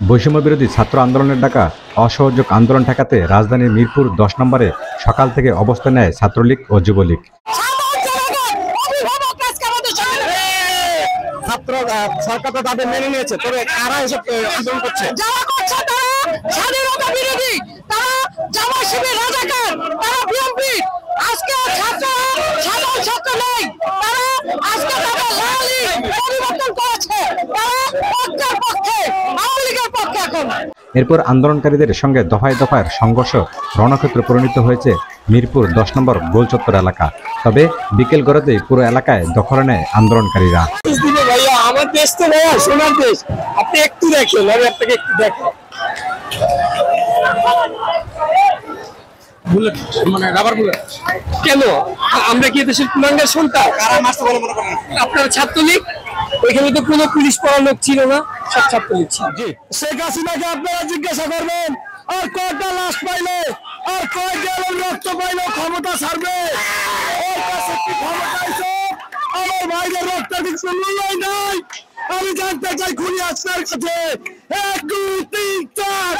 বৈষম্য বিরোধী ছাত্র আন্দোলনের ডাকা অসহযোগ আন্দোলন ঠেকাতে রাজধানীর মিরপুর 10 নম্বরে সকাল থেকে অবস্থান নেয় ছাত্রলীগ ও যুবলীগ। সরকার তো তাদের মেনে নিয়েছে, তবে কারা এসব আন্দোলন করছে? যারা করছে তারা স্বাধীনতা বিরোধী, তারা জামাত শিবির রাজাকার, তারা বিএনপি। আজকে সাধারণ ছাত্র নেই, তারা আজকে তাদের লালি পরিবর্তন করেছে, তারা পক্ষের পক্ষে, আওয়ামী লীগের পক্ষে। এখন এরপর আন্দোলনকারীদের সঙ্গে দফায় দফায় সংঘর্ষ রণক্ষেত্রে পরিণত হয়েছে মিরপুর 10 নম্বর গোলচত্বর এলাকা। তবে বিকেল গড়াতেই পুরো এলাকায় দখলে নেয় আন্দোলনকারীরা। ভাইয়া, আমার দেশ তো ভাইয়া সোনার দেশ, আপনি একটু দেখেন, আমি আপনাকে একটু দেখেন। মানে রাবার বুলেট কেন? আমরা কি দেশের পূর্ণাঙ্গের সন্তান? আপনারা ছাত্রলীগ, ওইখানে তো কোনো পুলিশ পড়া লোক ছিল না, সব ছাত্রলীগ ছিল। শেখ হাসিনাকে আপনারা জিজ্ঞাসা করবেন, আর কয়টা লাশ পাইলে, আর কয় গ্যালন রক্ত পাইলে ক্ষমতা ছাড়বে? ওর কাছে কি ক্ষমতা আছে? আমার ভাইদের রক্তের কিছু মূল্যই নাই। আমি জানতে চাই খুনি আসনার কাছে 1 2 3 4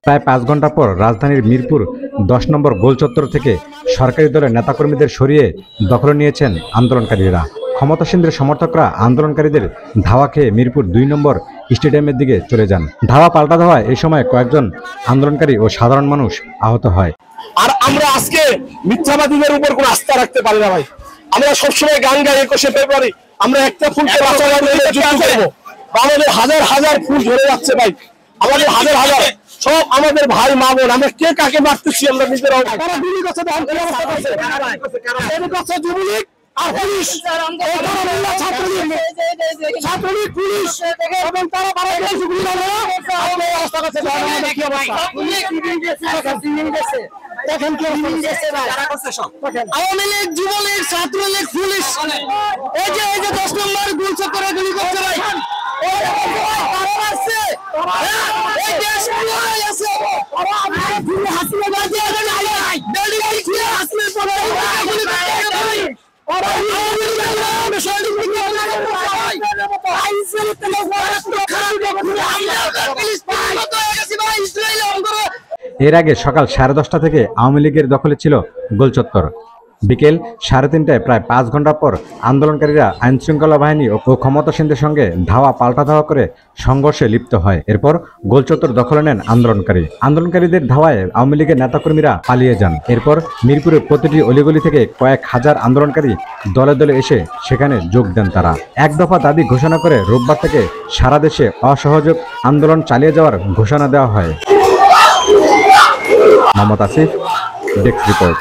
প্রায় 5 ঘন্টা পর রাজধানীর মিরপুর 10 নম্বর গোলচত্বর থেকে সরকারি দলের নেতাকর্মীদের সরিয়ে দখলে নিয়েছেন আন্দোলনকারীরা। ক্ষমতাসীনদের সমর্থকরা আন্দোলনকারীদের ধাওয়া খেয়ে মিরপুর 2 নম্বর স্টেডিয়ামের দিকে চলে যান। ধাওয়া পাল্টা ধাওয়ায় এই সময় কয়েকজন আন্দোলনকারী ও সাধারণ মানুষ আহত হয়। আর আমরা আজকে মিথ্যাবাদীদের উপর কোনো আস্থা রাখতে পারি না ভাই। আমরা সবসময় গান গাই 21শে ফেব্রুয়ারি, আমরা একটা ফুলকে বাঁচানোর জন্য যুদ্ধ করবো। আমাদের হাজার হাজার ফুল ধরে যাচ্ছে ভাই, আমাদের হাজার হাজার সব আমাদের ভাই মা বোন, আমরা কে কাকে মারতেছি আমরা নিজেরাও। তারা গুলি করছে, যুবলীগ আর পুলিশ, ছাত্রলীগ পুলিশ, এবং তারা আওয়ামী লীগ, যুবলীগ, ছাত্রলীগ, পুলিশ, এই যে 10 নম্বর গোলচত্বরে গুলি করছে ভাই। এর আগে সকাল 10:30 থেকে আওয়ামী লীগের দখলে ছিল গোলচত্বর। বিকেল 3:30টায় প্রায় 5 ঘন্টা পর আন্দোলনকারীরা আইনশৃঙ্খলা বাহিনী ও ক্ষমতাসীনদের সঙ্গে ধাওয়া পাল্টা ধাওয়া করে সংঘর্ষে লিপ্ত হয়। এরপর গোলচত্বর দখলে নেন আন্দোলনকারীদের ধাওয়ায় আওয়ামী লীগের নেতাকর্মীরা পালিয়ে যান। এরপর মিরপুরের প্রতিটি অলিগলি থেকে কয়েক হাজার আন্দোলনকারী দলে দলে এসে সেখানে যোগ দেন তারা। এক দফা দাবি ঘোষণা করে রোববার থেকে সারা দেশে অসহযোগ আন্দোলন চালিয়ে যাওয়ার ঘোষণা দেওয়া হয়। Mohammad Asif, desk report.